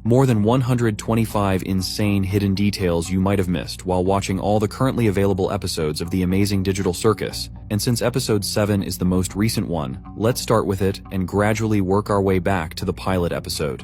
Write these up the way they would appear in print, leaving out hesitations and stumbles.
More than 125 insane hidden details you might have missed while watching all the currently available episodes of the amazing digital circus. And since episode 7 is the most recent one, let's start with it and gradually work our way back to the pilot episode.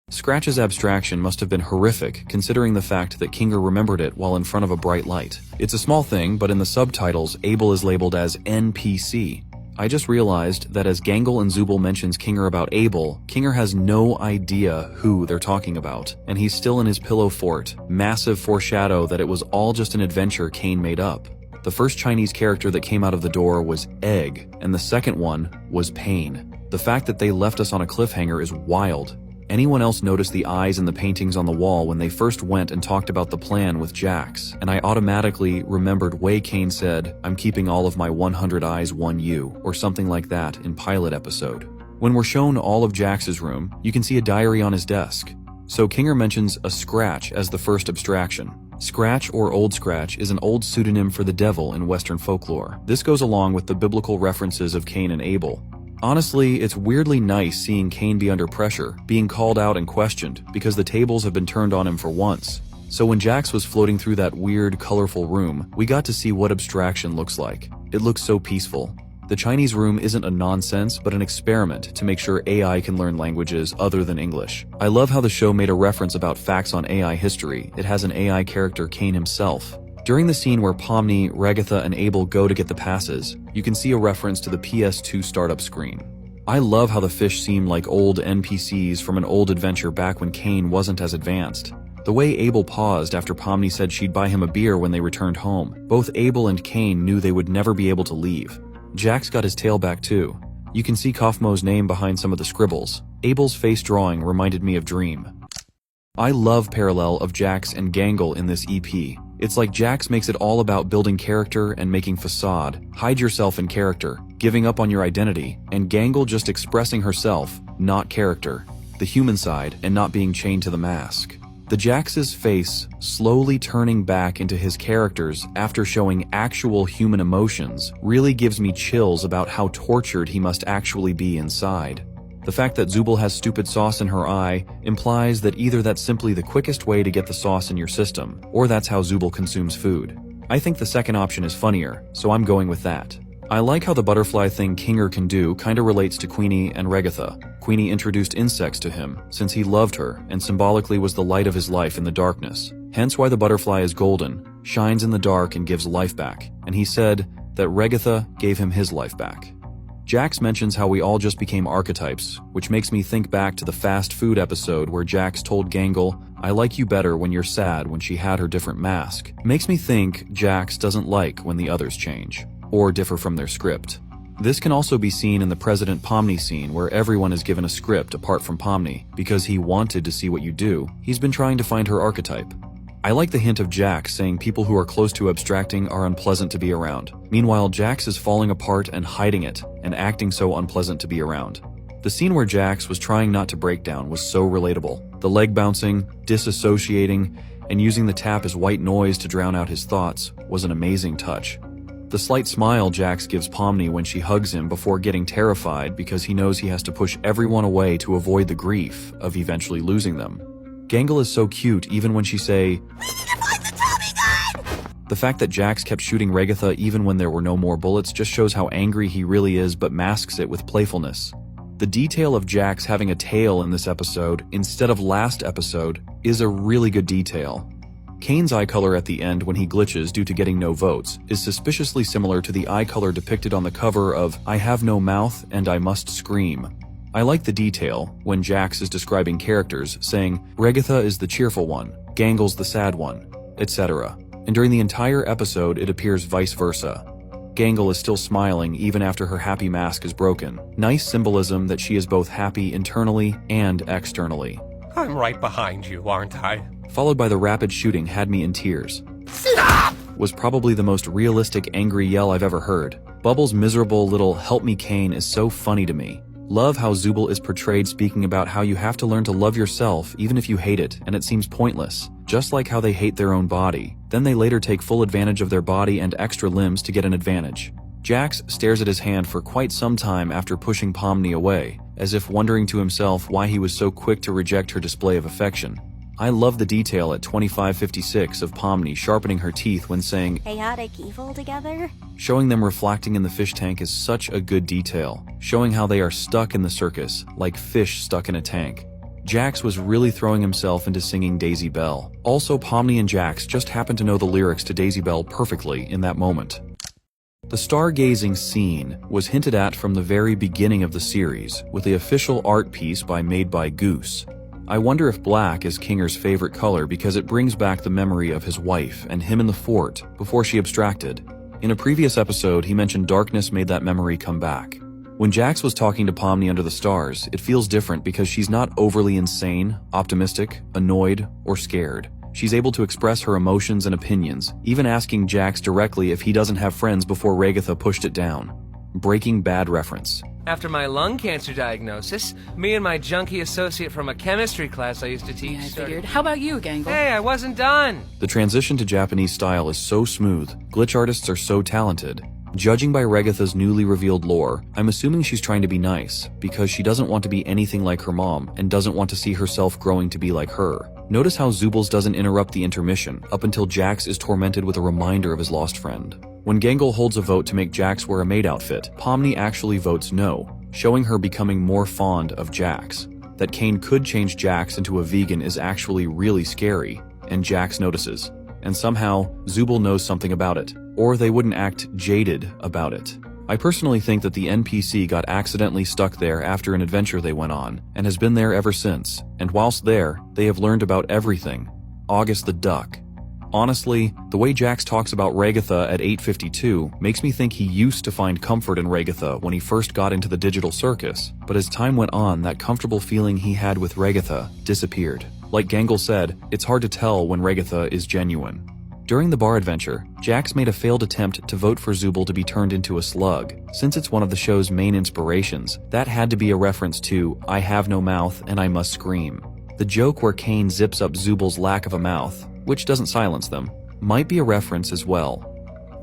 Scratch's abstraction must have been horrific considering the fact that Kinger remembered it while in front of a bright light. It's a small thing, but in the subtitles, Abel is labeled as NPC. I just realized that as Gangle and Zubul mentions Kinger about Abel, Kinger has no idea who they're talking about, and he's still in his pillow fort. Massive foreshadow that it was all just an adventure Kane made up. The first Chinese character that came out of the door was Egg, and the second one was Pain. The fact that they left us on a cliffhanger is wild. Anyone else notice the eyes in the paintings on the wall when they first went and talked about the plan with Jax? And I automatically remembered way Kane said, "I'm keeping all of my 100 eyes, one you," or something like that in pilot episode. When we're shown all of Jax's room, you can see a diary on his desk. So Kinger mentions a scratch as the first abstraction. Scratch or Old Scratch is an old pseudonym for the devil in Western folklore. This goes along with the biblical references of Cain and Abel. Honestly, it's weirdly nice seeing Kane be under pressure, being called out and questioned, because the tables have been turned on him for once. So when Jax was floating through that weird, colorful room, we got to see what abstraction looks like. It looks so peaceful. The Chinese room isn't a nonsense, but an experiment to make sure AI can learn languages other than English. I love how the show made a reference about facts on AI history. It has an AI character, Kane himself. During the scene where Pomni, Regatha, and Abel go to get the passes, you can see a reference to the PS2 startup screen. I love how the fish seem like old NPCs from an old adventure back when Kane wasn't as advanced. The way Abel paused after Pomni said she'd buy him a beer when they returned home. Both Abel and Kane knew they would never be able to leave. Jax got his tail back too. You can see Kaufmo's name behind some of the scribbles. Abel's face drawing reminded me of Dream. I love parallel of Jax and Gangle in this EP. It's like Jax makes it all about building character and making facade, hide yourself in character, giving up on your identity, and Gangle just expressing herself, not character, the human side, and not being chained to the mask. The Jax's face slowly turning back into his characters after showing actual human emotions really gives me chills about how tortured he must actually be inside. The fact that Zubul has stupid sauce in her eye implies that either that's simply the quickest way to get the sauce in your system, or that's how Zubul consumes food. I think the second option is funnier, so I'm going with that. I like how the butterfly thing Kinger can do kinda relates to Queenie and Regatha. Queenie introduced insects to him, since he loved her, and symbolically was the light of his life in the darkness. Hence why the butterfly is golden, shines in the dark and gives life back, and he said that Regatha gave him his life back. Jax mentions how we all just became archetypes, which makes me think back to the fast food episode where Jax told Gangle, "I like you better when you're sad," when she had her different mask. Makes me think Jax doesn't like when the others change, or differ from their script. This can also be seen in the President Pomni scene where everyone is given a script apart from Pomni. Because he wanted to see what you do, he's been trying to find her archetype. I like the hint of Jax saying people who are close to abstracting are unpleasant to be around. Meanwhile, Jax is falling apart and hiding it, and acting so unpleasant to be around. The scene where Jax was trying not to break down was so relatable. The leg bouncing, disassociating, and using the tap as white noise to drown out his thoughts was an amazing touch. The slight smile Jax gives Pomni when she hugs him before getting terrified because he knows he has to push everyone away to avoid the grief of eventually losing them. Gangle is so cute even when she say, "We need to find the Tommy gun!" The fact that Jax kept shooting Regatha even when there were no more bullets just shows how angry he really is but masks it with playfulness. The detail of Jax having a tail in this episode instead of last episode is a really good detail. Kane's eye color at the end when he glitches due to getting no votes is suspiciously similar to the eye color depicted on the cover of I Have No Mouth and I Must Scream. I like the detail when Jax is describing characters, saying Regatha is the cheerful one, Gangle's the sad one, etc. And during the entire episode it appears vice versa. Gangle is still smiling even after her happy mask is broken. Nice symbolism that she is both happy internally and externally. I'm right behind you, aren't I? Followed by the rapid shooting had me in tears. Stop! Was probably the most realistic angry yell I've ever heard. Bubbles' miserable little "help me Kane" is so funny to me. Love how Zubul is portrayed speaking about how you have to learn to love yourself even if you hate it and it seems pointless, just like how they hate their own body. Then they later take full advantage of their body and extra limbs to get an advantage. Jax stares at his hand for quite some time after pushing Pomni away, as if wondering to himself why he was so quick to reject her display of affection. I love the detail at 2556 of Pomni sharpening her teeth when saying chaotic evil together. Showing them reflecting in the fish tank is such a good detail, showing how they are stuck in the circus, like fish stuck in a tank. Jax was really throwing himself into singing Daisy Bell. Also, Pomni and Jax just happened to know the lyrics to Daisy Bell perfectly in that moment. The stargazing scene was hinted at from the very beginning of the series, with the official art piece Made by Goose. I wonder if black is Kinger's favorite color because it brings back the memory of his wife and him in the fort before she abstracted. In a previous episode, he mentioned darkness made that memory come back. When Jax was talking to Pomni under the stars, it feels different because she's not overly insane, optimistic, annoyed, or scared. She's able to express her emotions and opinions, even asking Jax directly if he doesn't have friends before Ragatha pushed it down. Breaking Bad reference. After my lung cancer diagnosis, me and my junkie associate from a chemistry class I used to teach I figured. How about you, Gangle? Hey, I wasn't done. The transition to Japanese style is so smooth, glitch artists are so talented. Judging by Ragatha's newly revealed lore, I'm assuming she's trying to be nice, because she doesn't want to be anything like her mom and doesn't want to see herself growing to be like her. Notice how Zoobles doesn't interrupt the intermission up until Jax is tormented with a reminder of his lost friend. When Gangle holds a vote to make Jax wear a maid outfit, Pomni actually votes no, showing her becoming more fond of Jax. That Kane could change Jax into a vegan is actually really scary, and Jax notices. And somehow, Zooble knows something about it, or they wouldn't act jaded about it. I personally think that the NPC got accidentally stuck there after an adventure they went on, and has been there ever since, and whilst there, they have learned about everything. August the Duck. Honestly, the way Jax talks about Ragatha at 8:52 makes me think he used to find comfort in Ragatha when he first got into the digital circus, but as time went on, that comfortable feeling he had with Ragatha disappeared. Like Gangle said, it's hard to tell when Ragatha is genuine. During the bar adventure, Jax made a failed attempt to vote for Zooble to be turned into a slug. Since it's one of the show's main inspirations, that had to be a reference to I have no mouth and I must scream. The joke where Kane zips up Zooble's lack of a mouth, which doesn't silence them, might be a reference as well.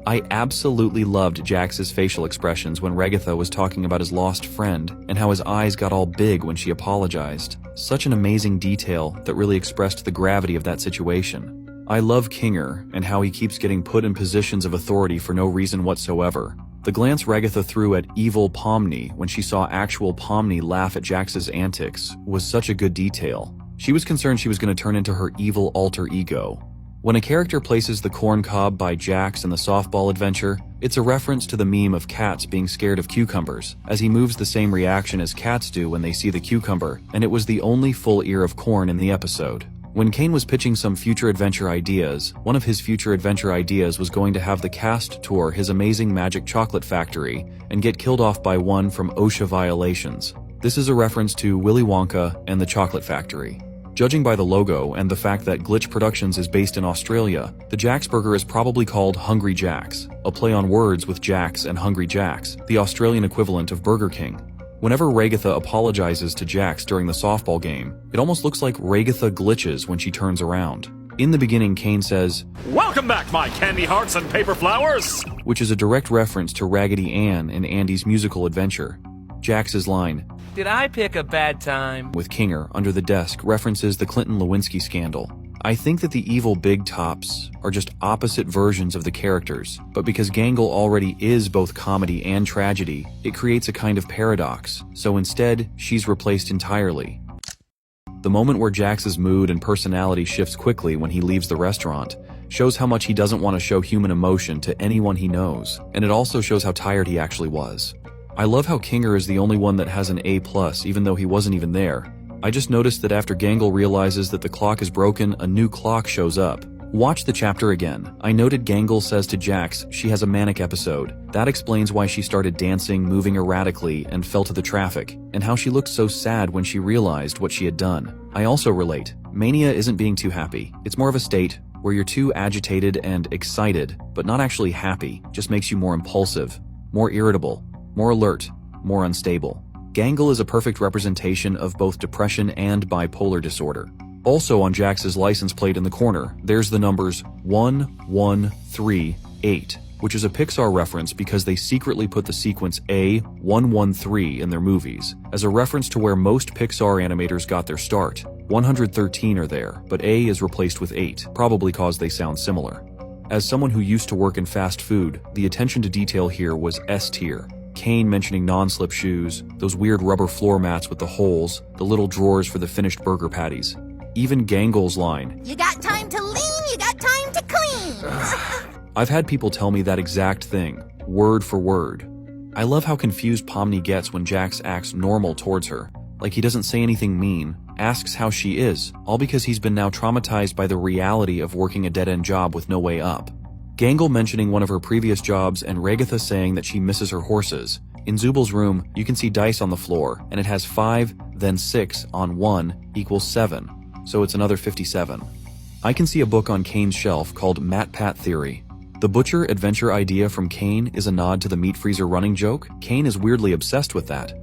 I absolutely loved Jax's facial expressions when Ragatha was talking about his lost friend and how his eyes got all big when she apologized. Such an amazing detail that really expressed the gravity of that situation. I love Kinger and how he keeps getting put in positions of authority for no reason whatsoever. The glance Ragatha threw at evil Pomni when she saw actual Pomni laugh at Jax's antics was such a good detail. She was concerned she was going to turn into her evil alter ego. When a character places the corn cob by Jax in the softball adventure, it's a reference to the meme of cats being scared of cucumbers, as he moves the same reaction as cats do when they see the cucumber, and it was the only full ear of corn in the episode. When Kane was pitching some future adventure ideas, one of his future adventure ideas was going to have the cast tour his amazing magic chocolate factory and get killed off by one from OSHA violations. This is a reference to Willy Wonka and the Chocolate Factory. Judging by the logo and the fact that Glitch Productions is based in Australia, the Jax Burger is probably called Hungry Jack's, a play on words with Jax and Hungry Jack's, the Australian equivalent of Burger King. Whenever Ragatha apologizes to Jax during the softball game, it almost looks like Ragatha glitches when she turns around. In the beginning, Kane says, "Welcome back, my candy hearts and paper flowers!" which is a direct reference to Raggedy Ann in Andy's musical adventure. Jax's line, Did I pick a bad time? with Kinger under the desk references the Clinton Lewinsky scandal. I think that the evil big tops are just opposite versions of the characters, but because Gangle already is both comedy and tragedy, it creates a kind of paradox, so instead, she's replaced entirely. The moment where Jax's mood and personality shifts quickly when he leaves the restaurant shows how much he doesn't want to show human emotion to anyone he knows, and it also shows how tired he actually was. I love how Kinger is the only one that has an A+, even though he wasn't even there. I just noticed that after Gangle realizes that the clock is broken, a new clock shows up. Watch the chapter again. I noted Gangle says to Jax she has a manic episode. That explains why she started dancing, moving erratically, and fell to the traffic, and how she looked so sad when she realized what she had done. I also relate. Mania isn't being too happy. It's more of a state where you're too agitated and excited, but not actually happy. Just makes you more impulsive, more irritable, more alert, more unstable. Gangle is a perfect representation of both depression and bipolar disorder. Also on Jax's license plate in the corner, there's the numbers 1138, which is a Pixar reference because they secretly put the sequence A113 in their movies, as a reference to where most Pixar animators got their start. 113 are there, but A is replaced with 8, probably cause they sound similar. As someone who used to work in fast food, the attention to detail here was S tier. Kane mentioning non-slip shoes, those weird rubber floor mats with the holes, the little drawers for the finished burger patties. Even Gangle's line, You got time to lean, you got time to clean. I've had people tell me that exact thing, word for word. I love how confused Pomni gets when Jax acts normal towards her, like he doesn't say anything mean, asks how she is, all because he's been now traumatized by the reality of working a dead-end job with no way up. Gangle mentioning one of her previous jobs and Regatha saying that she misses her horses. In Zubal's room, you can see dice on the floor, and it has 5, then 6 on 1 equals 7, so it's another 57. I can see a book on Kane's shelf called Mat Pat Theory. The butcher adventure idea from Kane is a nod to the meat freezer running joke. Kane is weirdly obsessed with that.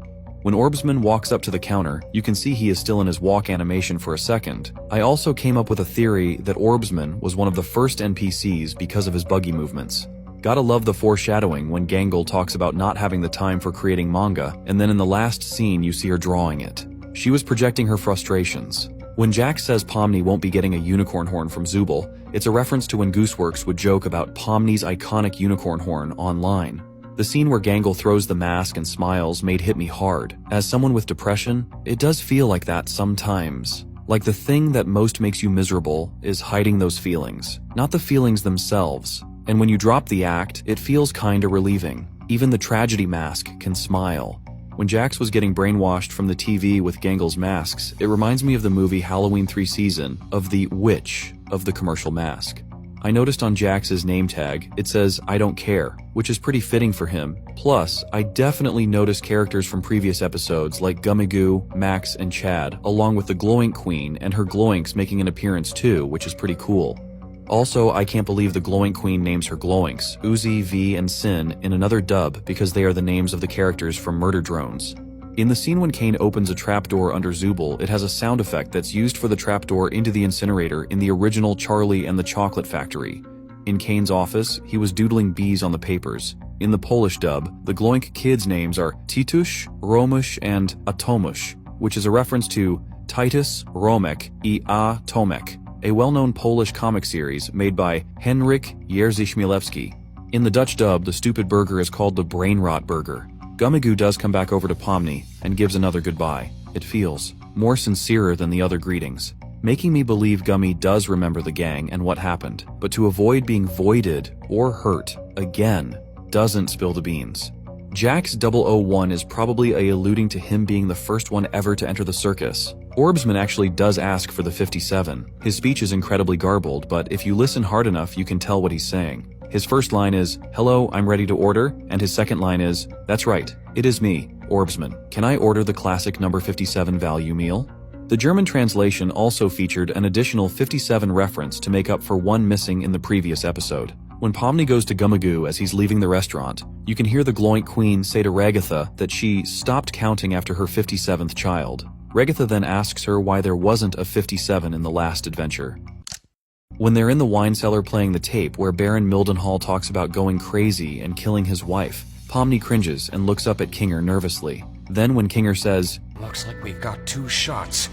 When Orbsman walks up to the counter, you can see he is still in his walk animation for a second. I also came up with a theory that Orbsman was one of the first NPCs because of his buggy movements. Gotta love the foreshadowing when Gangle talks about not having the time for creating manga, and then in the last scene you see her drawing it. She was projecting her frustrations. When Jax says Pomni won't be getting a unicorn horn from Zubal, it's a reference to when Gooseworks would joke about Pomni's iconic unicorn horn online. The scene where Gangle throws the mask and smiles made hit me hard. As someone with depression, it does feel like that sometimes. Like the thing that most makes you miserable is hiding those feelings, not the feelings themselves. And when you drop the act, it feels kinda relieving. Even the tragedy mask can smile. When Jax was getting brainwashed from the TV with Gangle's masks, it reminds me of the movie Halloween 3 season of the witch of the commercial mask. I noticed on Jax's name tag, it says, I don't care, which is pretty fitting for him. Plus, I definitely noticed characters from previous episodes like Gummigoo, Max, and Chad, along with the Gloink Queen and her Gloinks making an appearance too, which is pretty cool. Also, I can't believe the Gloink Queen names her Gloinks, Uzi, V, and Sin, in another dub because they are the names of the characters from Murder Drones. In the scene when Kane opens a trapdoor under Zubal, it has a sound effect that's used for the trapdoor into the incinerator in the original Charlie and the Chocolate Factory. In Kane's office, he was doodling bees on the papers. In the Polish dub, the Gloink kids' names are Titush, Romush, and Atomush, which is a reference to Titus, Romek I A Tomek, a well-known Polish comic series made by Henryk Jerzy Chmielewski. In the Dutch dub, the stupid burger is called the Brain Rot Burger. Gummigoo does come back over to Pomni and gives another goodbye. It feels more sincerer than the other greetings, making me believe Gummy does remember the gang and what happened, but to avoid being voided or hurt again, doesn't spill the beans. Jax 001 is probably alluding to him being the first one ever to enter the circus. Orbsman actually does ask for the 57. His speech is incredibly garbled, but if you listen hard enough, you can tell what he's saying. His first line is, "Hello, I'm ready to order," and his second line is, "That's right, it is me, Orbsman. Can I order the classic number 57 value meal?" The German translation also featured an additional 57 reference to make up for one missing in the previous episode. When Pomni goes to Gummigoo as he's leaving the restaurant, you can hear the Gloink Queen say to Regatha that she stopped counting after her 57th child. Regatha then asks her why there wasn't a 57 in the last adventure. When they're in the wine cellar playing the tape where Baron Mildenhall talks about going crazy and killing his wife, Pomni cringes and looks up at Kinger nervously. Then when Kinger says, Looks like we've got 2 shots.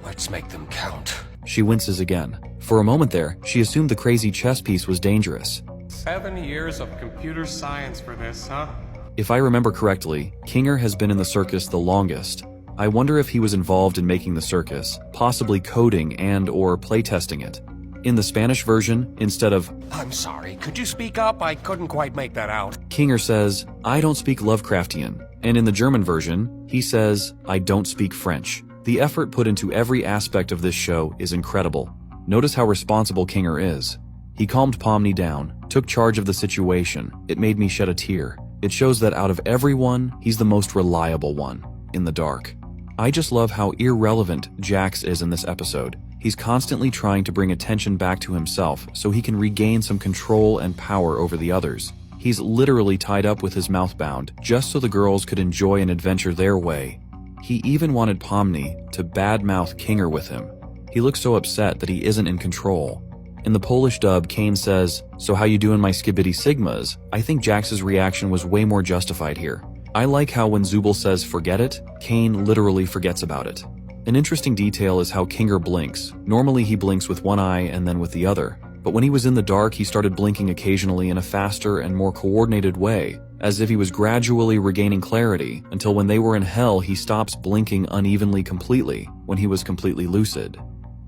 Let's make them count. she winces again. For a moment there, she assumed the crazy chess piece was dangerous. 7 years of computer science for this, huh? If I remember correctly, Kinger has been in the circus the longest. I wonder if he was involved in making the circus, possibly coding and or playtesting it. In the Spanish version, instead of, I'm sorry, could you speak up? I couldn't quite make that out. Kinger says, I don't speak Lovecraftian. And in the German version, he says, I don't speak French. The effort put into every aspect of this show is incredible. Notice how responsible Kinger is. He calmed Pomni down, took charge of the situation. It made me shed a tear. It shows that out of everyone, he's the most reliable one, in the dark. I just love how irrelevant Jax is in this episode. He's constantly trying to bring attention back to himself so he can regain some control and power over the others. He's literally tied up with his mouth bound, just so the girls could enjoy an adventure their way. He even wanted Pomni to badmouth Kinger with him. He looks so upset that he isn't in control. In the Polish dub, Kane says, "So how you doing my skibbity sigmas?" I think Jax's reaction was way more justified here. I like how when Zubul says forget it, Kane literally forgets about it. An interesting detail is how Kinger blinks. Normally he blinks with one eye and then with the other. But when he was in the dark, he started blinking occasionally in a faster and more coordinated way, as if he was gradually regaining clarity, until when they were in hell he stops blinking unevenly completely, when he was completely lucid.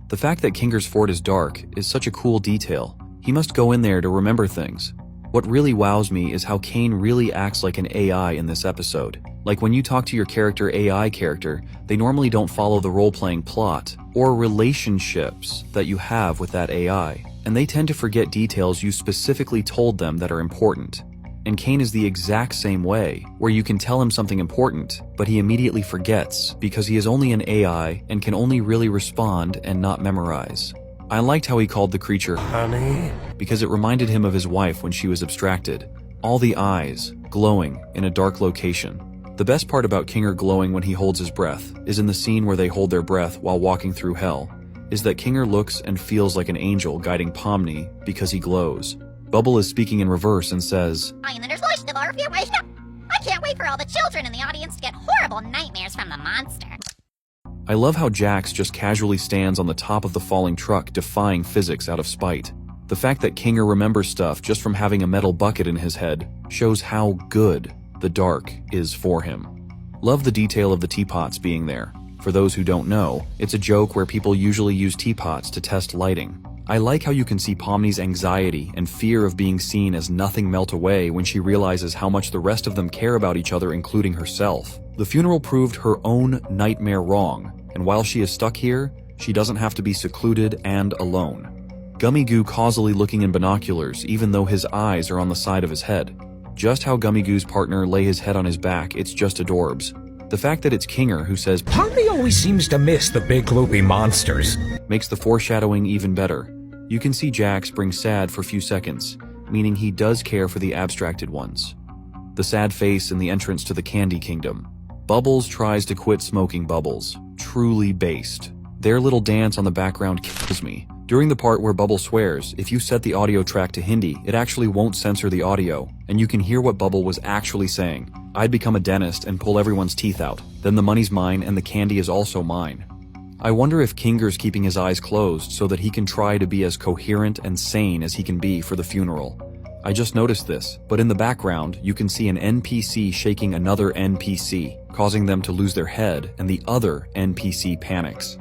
The fact that Kinger's fort is dark is such a cool detail. He must go in there to remember things. What really wows me is how Kane really acts like an AI in this episode. Like when you talk to your AI character, they normally don't follow the role-playing plot or relationships that you have with that AI, and they tend to forget details you specifically told them that are important. And Kane is the exact same way, where you can tell him something important, but he immediately forgets because he is only an AI and can only really respond and not memorize. I liked how he called the creature honey because it reminded him of his wife when she was abstracted. All the eyes, glowing in a dark location. The best part about Kinger glowing when he holds his breath is in the scene where they hold their breath while walking through hell, is that Kinger looks and feels like an angel guiding Pomni because he glows. Bubble is speaking in reverse and says, I can't wait for all the children in the audience to get horrible nightmares from the monster. I love how Jax just casually stands on the top of the falling truck defying physics out of spite. The fact that Kinger remembers stuff just from having a metal bucket in his head shows how good the dark is for him. Love the detail of the teapots being there. For those who don't know, it's a joke where people usually use teapots to test lighting. I like how you can see Pomni's anxiety and fear of being seen as nothing melt away when she realizes how much the rest of them care about each other, including herself. The funeral proved her own nightmare wrong, and while she is stuck here, she doesn't have to be secluded and alone. Gummy Goo causally looking in binoculars even though his eyes are on the side of his head. Just how Gummy Goo's partner lay his head on his back, it's just adorbs. The fact that it's Kinger who says, Pomni always seems to miss the big loopy monsters, makes the foreshadowing even better. You can see Jax bring sad for a few seconds, meaning he does care for the abstracted ones. The sad face in the entrance to the Candy Kingdom. Bubbles tries to quit smoking bubbles. Truly based. Their little dance on the background kills me. During the part where Bubble swears, if you set the audio track to Hindi, it actually won't censor the audio, and you can hear what Bubble was actually saying. I'd become a dentist and pull everyone's teeth out. Then the money's mine and the candy is also mine. I wonder if Kinger's keeping his eyes closed so that he can try to be as coherent and sane as he can be for the funeral. I just noticed this, but in the background, you can see an NPC shaking another NPC, causing them to lose their head, and the other NPC panics.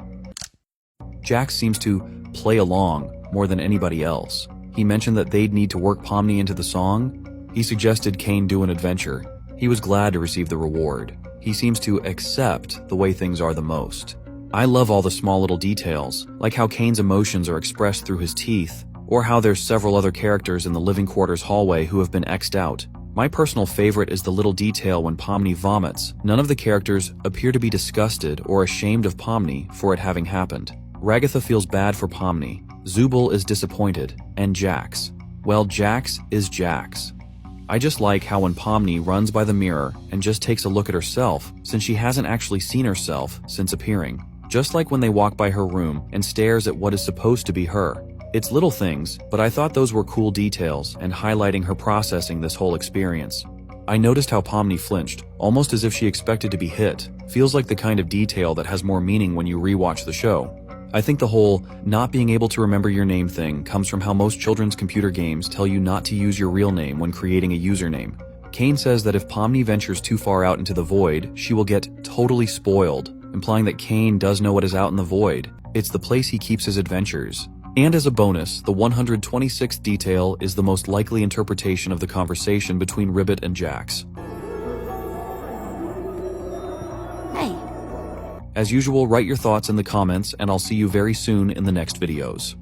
Jax seems to play along more than anybody else. He mentioned that they'd need to work Pomni into the song. He suggested Kane do an adventure. He was glad to receive the reward. He seems to accept the way things are the most. I love all the small little details, like how Kane's emotions are expressed through his teeth, or how there's several other characters in the living quarters hallway who have been X'd out. My personal favorite is the little detail when Pomni vomits. None of the characters appear to be disgusted or ashamed of Pomni for it having happened. Ragatha feels bad for Pomni, Zubul is disappointed, and Jax. Well, Jax is Jax. I just like how when Pomni runs by the mirror and just takes a look at herself, since she hasn't actually seen herself since appearing. Just like when they walk by her room and stares at what is supposed to be her. It's little things, but I thought those were cool details and highlighting her processing this whole experience. I noticed how Pomni flinched, almost as if she expected to be hit. Feels like the kind of detail that has more meaning when you rewatch the show. I think the whole not being able to remember your name thing comes from how most children's computer games tell you not to use your real name when creating a username. Kane says that if Pomni ventures too far out into the void, she will get totally spoiled, implying that Kane does know what is out in the void. It's the place he keeps his adventures. And as a bonus, the 126th detail is the most likely interpretation of the conversation between Ribbit and Jax. Hey. As usual, write your thoughts in the comments, and I'll see you very soon in the next videos.